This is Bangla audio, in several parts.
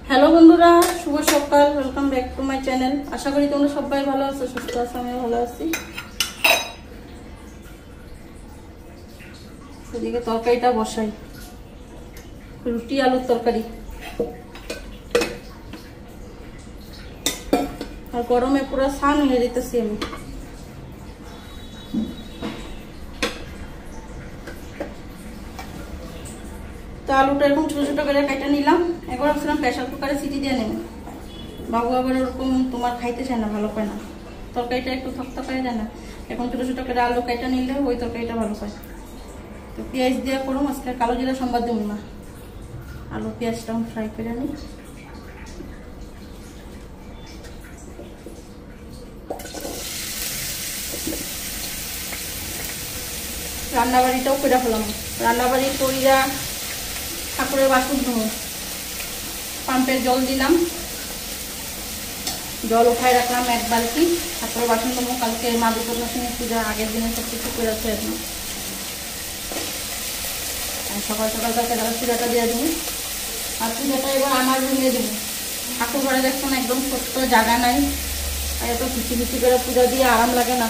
हेलो बंधुरा शुभ सकाल welcome back to my channel आशा करी तुम्हारा सबाई भालो आछो सुस्थ आछो आमिও ভালো আছি এদিকে তরকারিটা বসাই রুটি আলুর তরকারি আর গরমে পুরো ছান হয়ে যেতেছি আমি तो आलूटा एरकम छोटो छोटो करे काटा निलाम एकबार भाबছিলাম প্রেসার কুকারে সিটি দিয়ে নেব বাবু আবার এরকম তোমার খাইতে চায় না ভালো পায় না তরকারিটা একটু থকথকায় যায় না এখন ছোট ছোট করে আলু কাটা নিলে ওই তরকারিটা ভালো পায় তো পেঁয়াজ দিয়ে করব আজকে কালো জিরা সম্বাদ দেব না আলু পেঁয়াজটা ফ্রাই করে নিই রান্নাবাড়িটাও করে ফেলাম রান্নাবাড়ি কইরা ঠাকুরের বাসন ধোবো পাম্পের জল দিলাম জল উঠায় রাখলাম এক বালতি ঠাকুরের বাসন ধোবো কালকে মা বিপন্নসিনী পূজা আগের দিনে সব কিছু করে আছে এখন সকাল সকাল কালকে দাদা পূজাটা দিয়ে দেবো আর পূজাটা এবার আমার রুমে দেবো ঠাকুর ঘরে দেখছেন একদম ছোট্ট জায়গা নাই আর এত খিচি খিচি করে পূজা দিয়ে আরাম লাগে না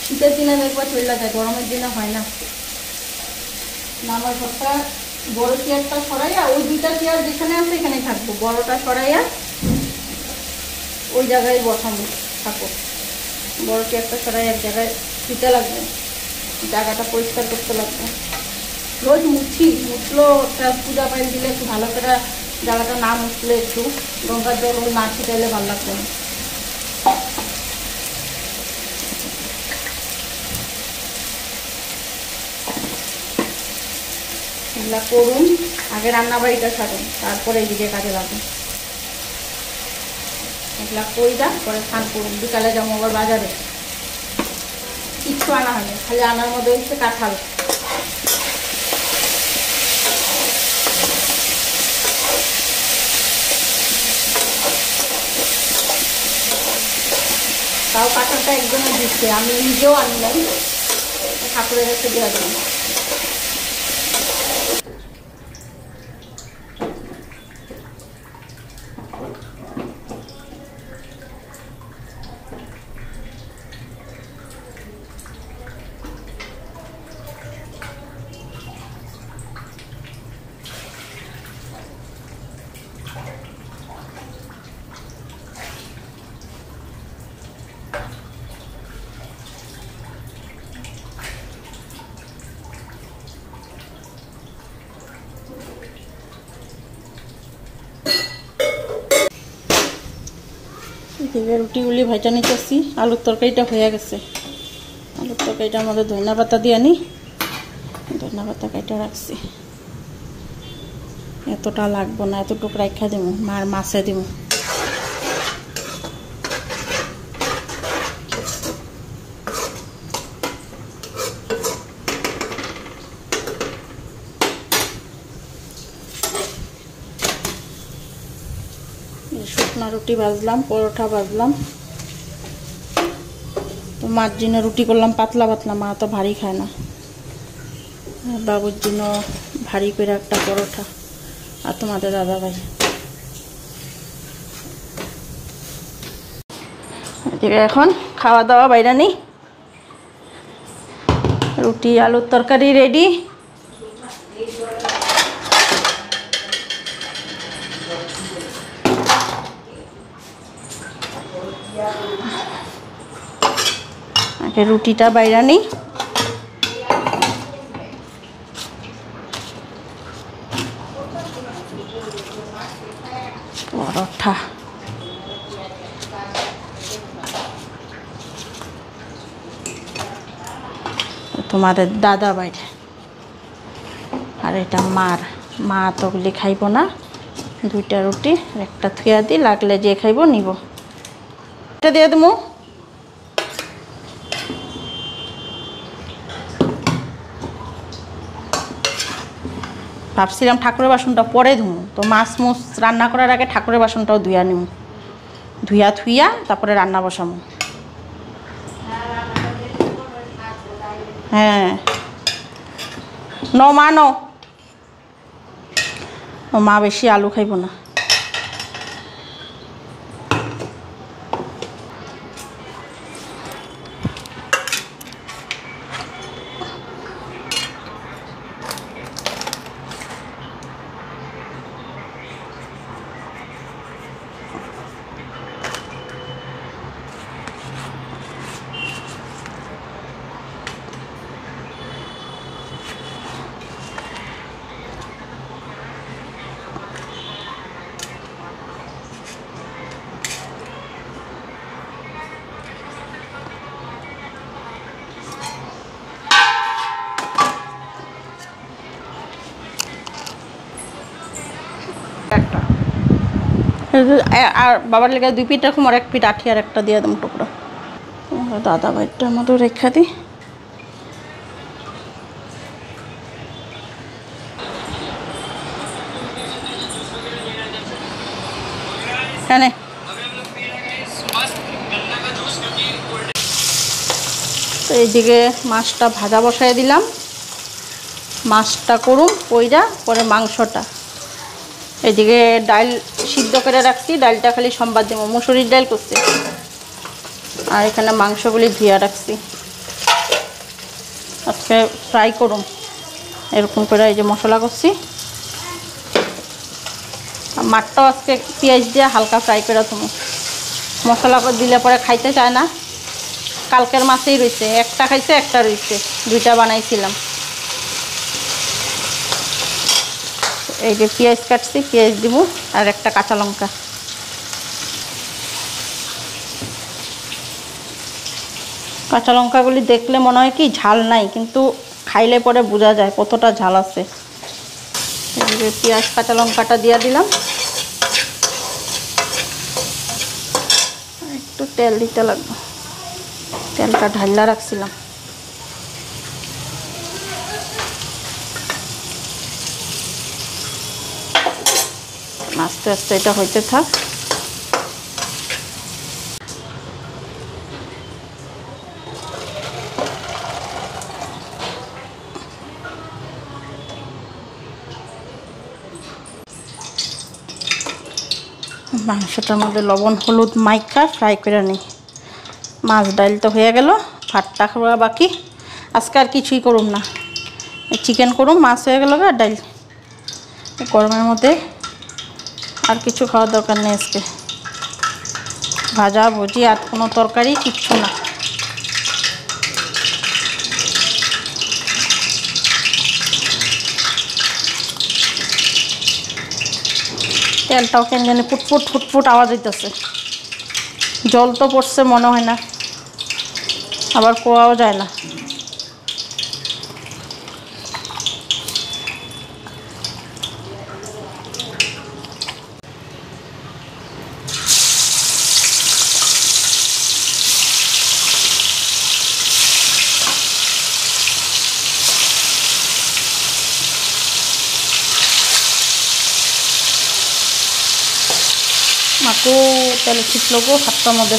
শীতের দিনে দেখবা চলে যায় গরমের দিনে হয় না আমার ঘরটা বড় চেয়ারটা সরাইয়া ওই দুইটা চেয়ার যেখানে আছে এখানে থাকবো বড়টা সরাইয়া ওই জায়গায় বসাবো থাকো বড় চেয়ারটা সরাই এক জায়গায় দিতে লাগবে জায়গাটা পরিষ্কার করতে লাগবে রোজ মুছলো একটা পূজা পাইল দিলে একটু ভালো করে জায়গাটা না মুছলে একটু গঙ্গার জল না ছিটাইলে ভালো লাগবে না এগুলা করুন আগে রান্নাবাড়িটা সারুন তারপরে এইদিকে কাজে লাগুন এগুলা কইরা পরে স্নান করুন বিকালে যাবো আবার বাজারে কিচ্ছু আনা হয়নি খালি আনার মধ্যে হচ্ছে কাঁঠাল তাও কাঁঠালটা একজনের দিচ্ছে আমি নিজেও আনি নাই ঠাকুরের কাছে দেওয়া দেবো রুটিগুলি ভাজা নিতেছি আলুর তরকারিটা হয়ে গেছে আলুর তরকারিটার মধ্যে ধনিয়া পাতা দিয়ে আনি ধনিয়া পাতা কাটা রাখছি এতটা লাগবো না এতটুকু রাখা দেবো মার মাছে দেবো শুকনা রুটি ভাজলাম, পরোটা ভাজলাম। তো মার জন্য রুটি করলাম পাতলা পাতলা, মা তো ভারী খায় না। বাবুর জন্য ভারী করে একটা পরোটা, আর তোমাদের দাদা ভাই। এখন খাওয়া দাওয়া বাইরে নেই। রুটি আলুর তরকারি রেডি। আগে রুটিটা বাইরে নেই। পরোটা তোমাদের দাদা বাইরে, আর এটা মার। মা তো ওগুলি খাইব না। দুইটা রুটি একটা থুয়া দিই, লাগলে যে খাইব নিব। এটা দিয়ে দেবো। ভাবছিলাম ঠাকুরের বাসনটা পরে ধুমু, তো মাছ মুছ রান্না করার আগে ঠাকুরের বাসনটাও ধুয়া নিব। ধুয়া থুইয়া তারপরে রান্না বসামো। হ্যাঁ মা মা বেশি আলু খাইব না। আর বাবার লেগে 2 পিঠ রাখুম, আর 1 পিঠ আঠি, আর একটা দিয়ে দেবো টুকরো। দাদা ভাইটার মতো রেখা দিই। হ্যাঁ, তো এইদিকে মাছটা ভাজা বসাই দিলাম। মাছটা করুম কইরা পরে মাংসটা। এইদিকে ডাল সিদ্ধ করে রাখছি, ডালটা খালি সম্বাদ দেবো। মুসুরির ডাল করছি, আর এখানে মাংসগুলি ধুয়ে রাখছি। আজকে ফ্রাই করুম এরকম করে। এই যে মশলা করছি। মাছটাও আজকে পেঁয়াজ দিয়ে হালকা ফ্রাই করে তুমি। মশলা দিলে পরে খাইতে চায় না। কালকের মাছেই রয়েছে, একটা খাইছে একটা রয়েছে, 2টা বানাইছিলাম। এই যে পেঁয়াজ কাটছি, পেঁয়াজ দিব, আর একটা কাঁচা লঙ্কা। কাঁচা লঙ্কাগুলি দেখলে মনে হয় কি ঝাল নাই, কিন্তু খাইলে পরে বোঝা যায় কতটা ঝাল আছে। এই যে পেঁয়াজ কাঁচা লঙ্কাটা দিয়ে দিলাম। একটু তেল দিতে লাগবে, তেলটা ঢাইলা রাখছিলাম। আস্তে আস্তে এটা হইতে থাক। মাংসটার মধ্যে লবণ হলুদ মাইখা ফ্রাই করে নিই। মাছ ডাল তো হয়ে গেল, ভাতটা খাওয়া বাকি। আজকে আর কিছুই করুম না, চিকেন করুম। মাছ হয়ে গেল, আর ডাল। গরমের মধ্যে আর কিছু খাওয়ার দরকার নেই আজকে। ভাজা ভুজি আর কোনো তরকারি কিচ্ছু না। তেলটাও কেন জানি ফুটফুট ফুটফুট আওয়াজ হইতেছে। জল তো পড়ছে মনে হয় না, আবার কোয়াও যায় না। মাকো তেলে ছিটলো গো হাতটার মধ্যে।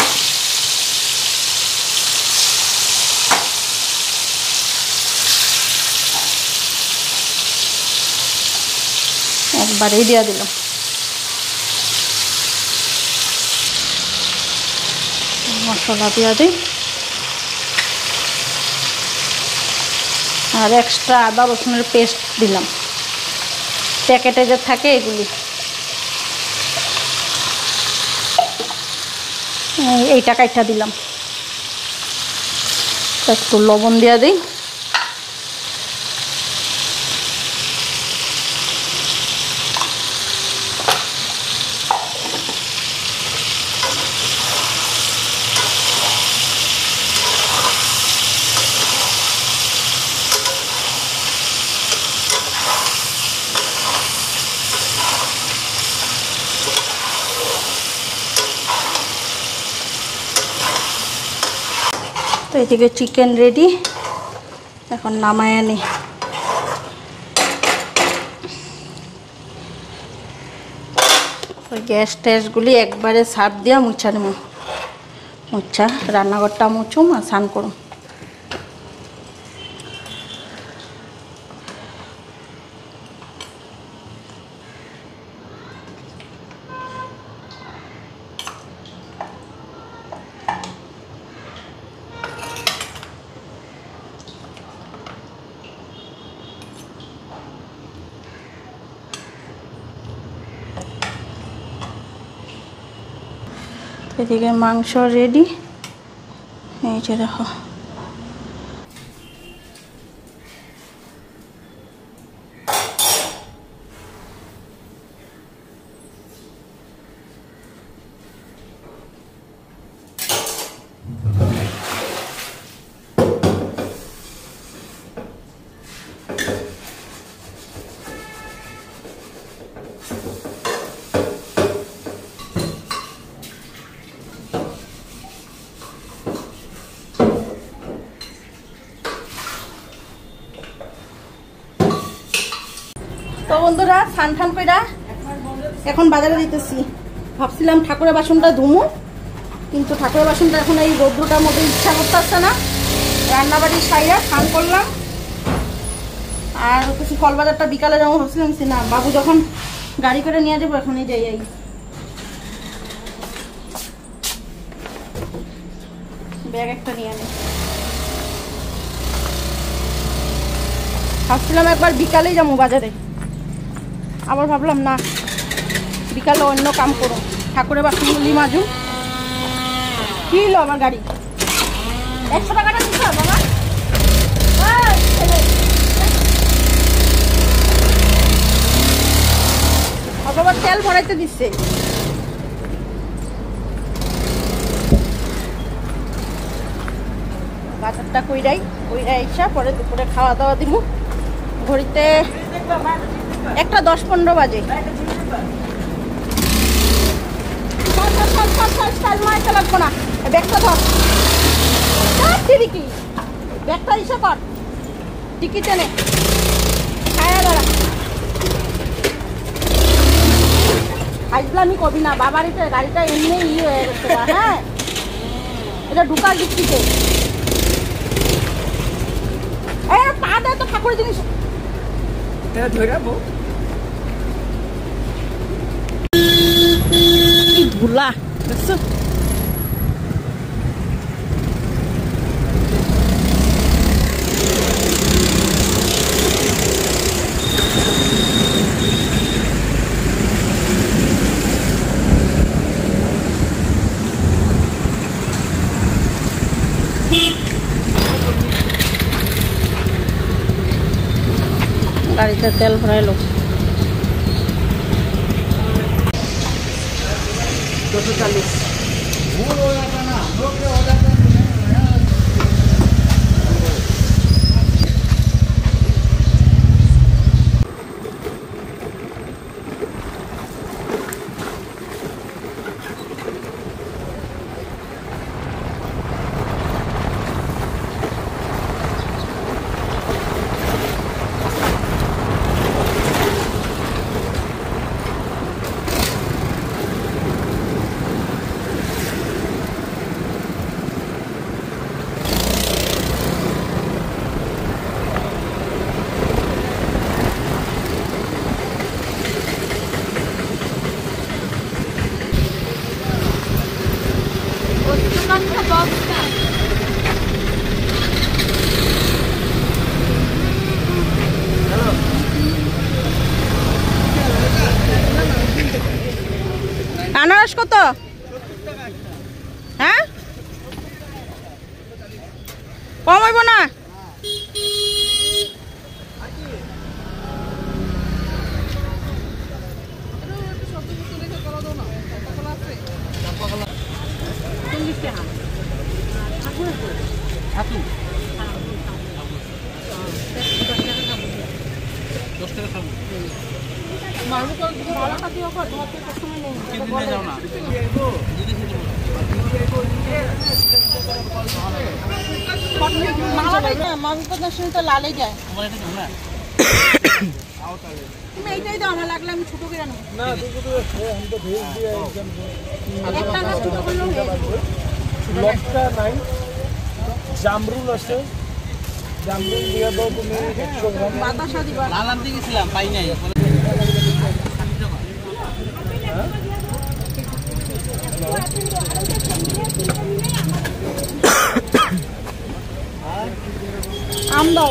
একবারেই দিয়া দিলাম। মশলা দিয়া দিই, আর এক্সট্রা আদা রসুনের পেস্ট দিলাম, প্যাকেটে যে থাকে এগুলি। এইটা কাইটা দিলাম, একটু লবণ দিয়া দিই। তো এদিকে চিকেন রেডি, এখন নামায় আনি। গ্যাস ট্যাসগুলি একবারে সার্ফ দিয়া মুছা নেব, মুছা রান্নাঘরটা মুছুম আর স্নান করুম। এদিকে মাংস রেডি, এই যে দেখো। তো বন্ধুরা স্নান টান কইরা এখন বাজারে দিতেছি। ভাবছিলাম ঠাকুরের বাসনটা ধুমু, কিন্তু ঠাকুরের বাসনটা এখন এই রোদ্রুটার মধ্যে ইচ্ছা করতে আসছে না। রান্নাবাড়ি সাইয়া স্নান করলাম, আর কিছু ফল বাজারটা বিকালে যাবো ভাবছিলাম, না বাবু যখন গাড়ি করে নিয়ে যাবো এখনই যাই। ব্যাগ একটা নিয়ে আনি। ভাবছিলাম একবার বিকালেই যাবো বাজারে, আবার ভাবলাম না বিকালে অন্য কাম করো, ঠাকুরের বাসনগুলি মাজুম। কি হলো আমার গাড়ি? 100 টাকাটা দিচ্ছ বাবা? বাবা তেল ভরাইতে দিচ্ছে। বাজারটা কইরাই এসা পরে দুপুরে খাওয়া দাওয়া দিব। ঘড়িতে 1:10-15 বাজে। লাগবো না, ব্যাগটা ধর, ব্যাগটা ইসে কর, টিকিট এনে খায়া দাঁড়া। আসলামই কবি না, বাবার গাড়িটা এমনি হয়ে গেছে। হ্যাঁ, এটা ঢুকা গিফটিতে পা দেয় তো ঠাকুরের জিনিস ধুলা দেখছো। গাড়িতে তেল ভরাইলো। আনারস কত? হ্যাঁ, কম হইব না? লালে যায় তুমি এইটাই দাও, আমার লাগলে আমি ছোট করে নেবো। জামরুল আছে, জামরুল দিয়ে দাও তুমি 100 গ্রাম। বাতাসা দিবা। লাল আনতে গেছিলাম, পাই নাই। আম দাও।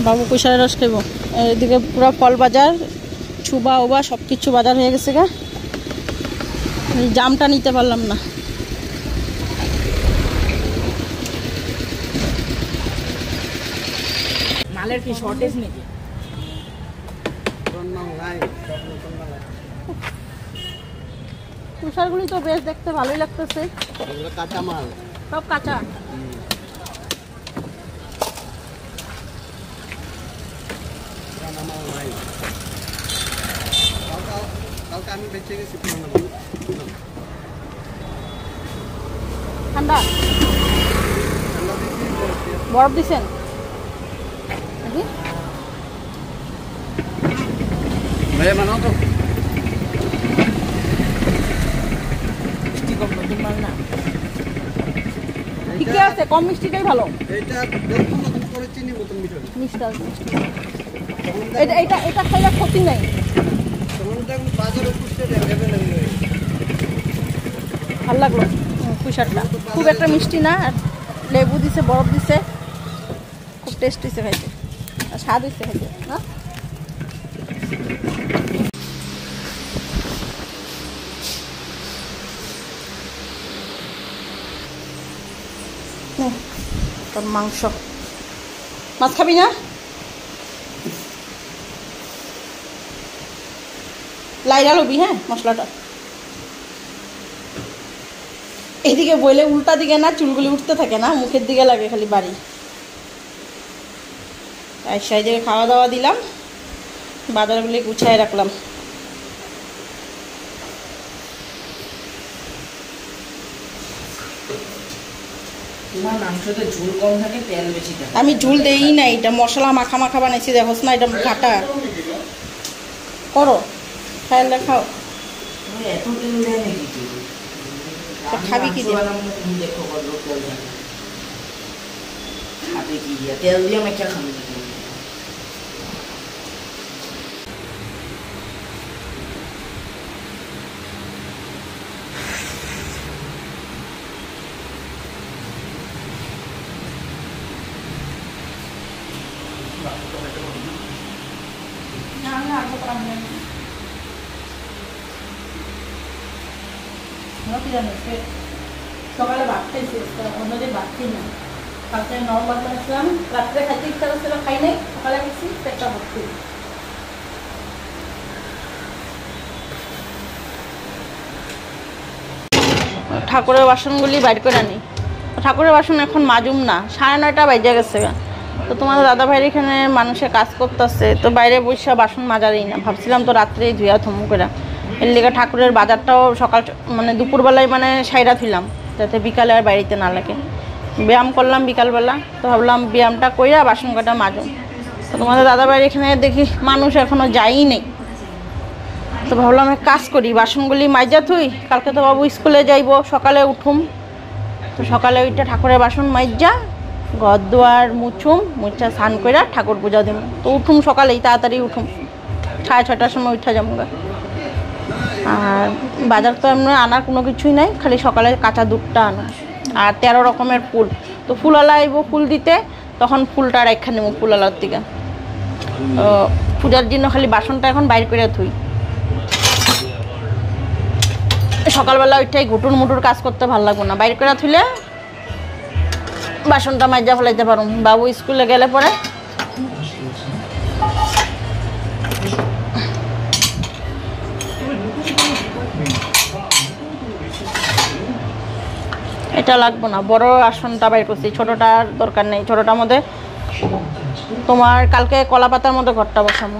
বাবু কুশারের রস খাইব। এদিকে পুরো ফল বাজার, ছুবা ওবা সব কিছু বাজার হয়ে গেছে গা। জামটা নিতে পারলাম না। মালের কি শর্টেজ নাকি? তুষারগুলি তো বেশ দেখতে ভালোই লাগতেছে। কাঁচা মাল, সব কাঁচা। আমি বেঁচে গেছি। ঠান্ডা বরফ দিছেন? মানাও তো ঠিকই আছে, কম মিষ্টিটাই ভালো। মিষ্টি আছে। এটা খাইলে ক্ষতি নাই। ভালো লাগলো কুশারটা, খুব একটা মিষ্টি না, আর লেবু দিছে, বরফ দিছে, খুব টেস্ট হয়েছে খাইতে, আর স্বাদ হয়েছে খাইতে না। তোর মাংস, মাছ খাবি না? লাইরা লবি, হ্যাঁ মশলাটা। এইদিকে বইলে উল্টা দিকে না, চুলগুলি উঠতে থাকে না, মুখের দিকে লাগে খালি বাড়ি। তাই সাইডে খাওয়া দাওয়া দিলাম, বাজারগুলি গুছায় রাখলাম। মাংসতে ঝোল কম থাকে, তেল বেশি থাকে। আমি ঝোল দেই না, এটা মশলা মাখা মাখা বানাইছি, দেখোস না এটা ঘাটা করো, খাইলে খাও। এত তেল দেয় নাকি? খাবি কি দিয়ে? দেখো খাবে কি দিয়ে? তেল দিয়ে মেখে খাবি। সকালে ভাত খাইছি, অন্যদের ভাত খাই না। কালকে নরমাল বানিয়েছিলাম, রাত্রে খাইতে ইচ্ছা করছিল, খাই নাই, সকালে খাইছি, পেটটা ভর্তি। ঠাকুরের বাসনগুলি বাইর করে আনি। ঠাকুরের বাসন এখন মাজুম না, 9:30 বাজে গেছে। তো তোমাদের দাদা ভাইয়ের এখানে মানুষের কাজ করতেছে, তো বাইরে বসে বাসন মাজারই না, ভাবছিলাম তো রাত্রেই ধুয়া থমু করে। এর লিগে ঠাকুরের বাজারটাও সকাল মানে দুপুরবেলায় মানে সাইরা থইলাম, যাতে বিকালে আর বাড়িতে না লাগে। ব্যায়াম করলাম বিকালবেলা, তো ভাবলাম ব্যায়ামটা কইরা বাসন কটা মাজুম। তো তোমাদের দাদা ভাইয়ের এখানে দেখি মানুষ এখনও যায়ই নেই, তো ভাবলাম এক কাজ করি, বাসনগুলি মাইজা থুই, কালকে তো বাবু স্কুলে যাইব, সকালে উঠুম, তো সকালে ওইটা ঠাকুরের বাসন মাইজা ঘর দুয়ার মুছা স্নান করে ঠাকুর পূজা দিব। তো উঠুম সকালেই, তাড়াতাড়ি উঠুম, 6:30টার সময় উঠা যাবো। আর বাজার তো এমনি আনার কোনো কিছুই নাই, খালি সকালে কাঁচা দুধটা আনো। আর 13 রকমের ফুল, তো ফুলওয়ালা আইব ফুল দিতে, তখন ফুলটা রেখা নেব ফুলওয়ালার থেকে। তো পূজার জন্য খালি বাসনটা এখন বাইর করে থুই। সকালবেলা ওইটাই ঘুটুর মুটুর কাজ করতে ভালো লাগবে না, বাইর করে থুলে বাসনটা মাজা ফেলাইতে পারো। বাবু স্কুলে গেলে পরে এটা লাগবো না, বড় আসনটা বাইর করছি, ছোটটার দরকার নেই। ছোটটার মধ্যে তোমার কালকে কলা পাতার মধ্যে ঘরটা বসাবো।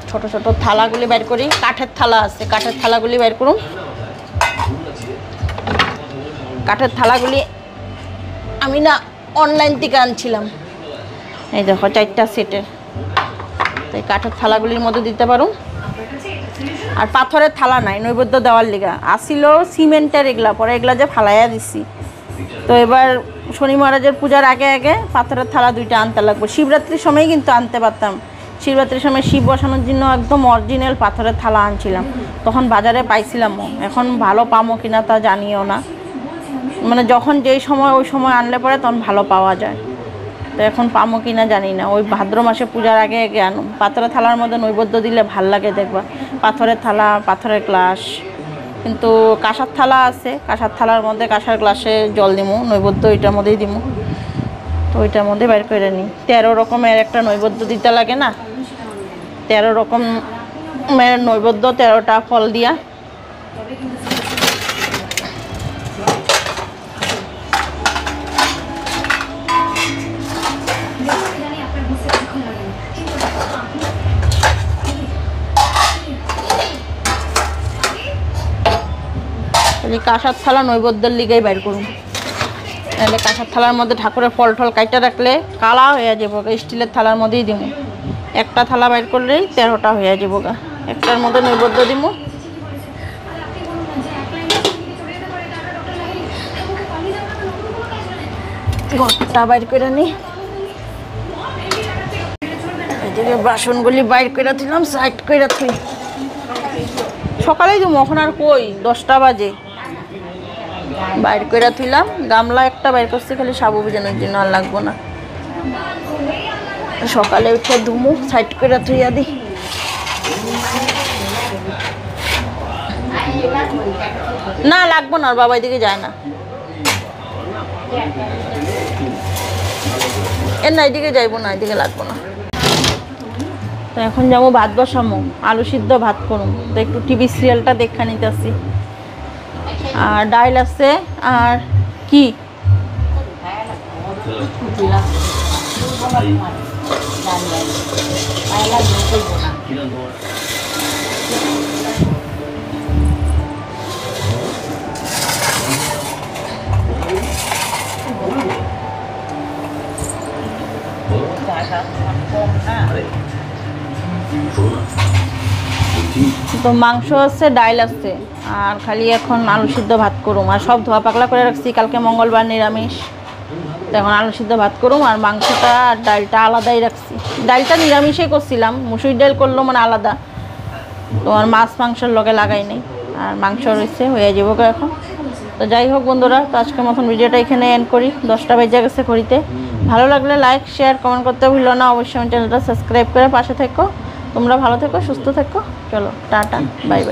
ছোট ছোট থালাগুলি বাইর করি, কাঠের থালা আছে, কাঠের থালাগুলি বাইর করুন। কাঠের থালাগুলি আমি না অনলাইন থেকে আনছিলাম, এই দেখো 4টা সেটের। তো এই কাঠের থালাগুলির মধ্যে দিতে পারো। আর পাথরের থালা নাই নৈবেদ্য দেওয়ার লিগা, আসিল সিমেন্টের, এগুলা পরে এগুলা যে ফালাইয়া দিছি। তো এবার শনি মহারাজের পূজার আগে আগে পাথরের থালা 2টা আনতে লাগবে। শিবরাত্রির সময় কিন্তু আনতে পারতাম, শিবরাত্রির সময় শিব বসানোর জন্য একদম অরিজিনাল পাথরের থালা আনছিলাম, তখন বাজারে পাইছিলামও। এখন ভালো পামো কিনা তা জানিও না, মানে যখন যেই সময় ওই সময় আনলে পরে তখন ভালো পাওয়া যায়। তো এখন পামো কিনা জানি না, ওই ভাদ্র মাসে পূজার আগে আগে আনো। পাথরের থালার মধ্যে নৈবেদ্য দিলে ভাল লাগে দেখবা, পাথরের থালা, পাথরের গ্লাস। কিন্তু কাঁসার থালা আছে, কাঁসার থালার মধ্যে কাঁসার গ্লাসে জল দিমু, নৈবেদ্য ওইটার মধ্যেই দিমু। তো ওইটার মধ্যে বাইর করে নিই। 13 রকমের একটা নৈবেদ্য দিতে লাগে না, 13 রকমের নৈবেদ্য, 13টা ফল দিয়া। কাঁসার থালা নৈবেদ্যের লিগেই বাইর করুন, তাহলে কাঁসার থালার মধ্যে ঠাকুরের ফল টল কাইটা রাখলে কালা হয়ে যাবো। স্টিলের থালার মধ্যেই দিব, একটা থালা বাইর করলেই 13টা হয়ে যাবো গা। একটার মধ্যে নৈবেদ্য দিব। ঘরটা বাইর করে নি, এদিকে বাসনগুলি বাইর করে দিলাম, সাইড করে থুই। সকালেই দিব, এখন আর কই 10টা বাজে। বাইর করে থুইলাম, গামলা একটা বাইর করছি খালি সাবু ভিজানোর জন্য, আর লাগবো না। সকালে উঠে ধুমু, সাইড করে থুইয়া দি। না লাগবো না, আর বাবা এদিকে যায় না, এর না এদিকে যাইবো না, এদিকে লাগবো না। তো এখন যাবো ভাত বসামো, আলু সিদ্ধ ভাত করুম। তো একটু টিভি সিরিয়ালটা দেখা নিতেছি। আর ডাইল আছে, আর কি তো মাংস আছে, ডাইল আছে, আর খালি এখন আলু সিদ্ধ ভাত করুম। আর সব ধোয়া পাকলা করে রাখছি, কালকে মঙ্গলবার নিরামিষ। তো এখন আলু সিদ্ধ ভাত করুম, আর মাংসটা আর ডালটা আলাদাই রাখছি। ডালটা নিরামিষই করছিলাম, মুসুর ডাল করলো মানে আলাদা। তো আর মাছ মাংসের লগে লাগাই নেই, আর মাংস রয়েছে, হয়ে যাবো এখন। তো যাই হোক বন্ধুরা, তো আজকের মতন ভিডিওটা এখানে এন্ড করি। 10টা বেজে গেছে ঘড়িতে। ভালো লাগলে লাইক শেয়ার কমেন্ট করতে ভুলো না। অবশ্যই চ্যানেলটা সাবস্ক্রাইব করে পাশে থেকো। তোমরা ভালো থেকো, সুস্থ থেকো। চলো টাটা, বাই বাই।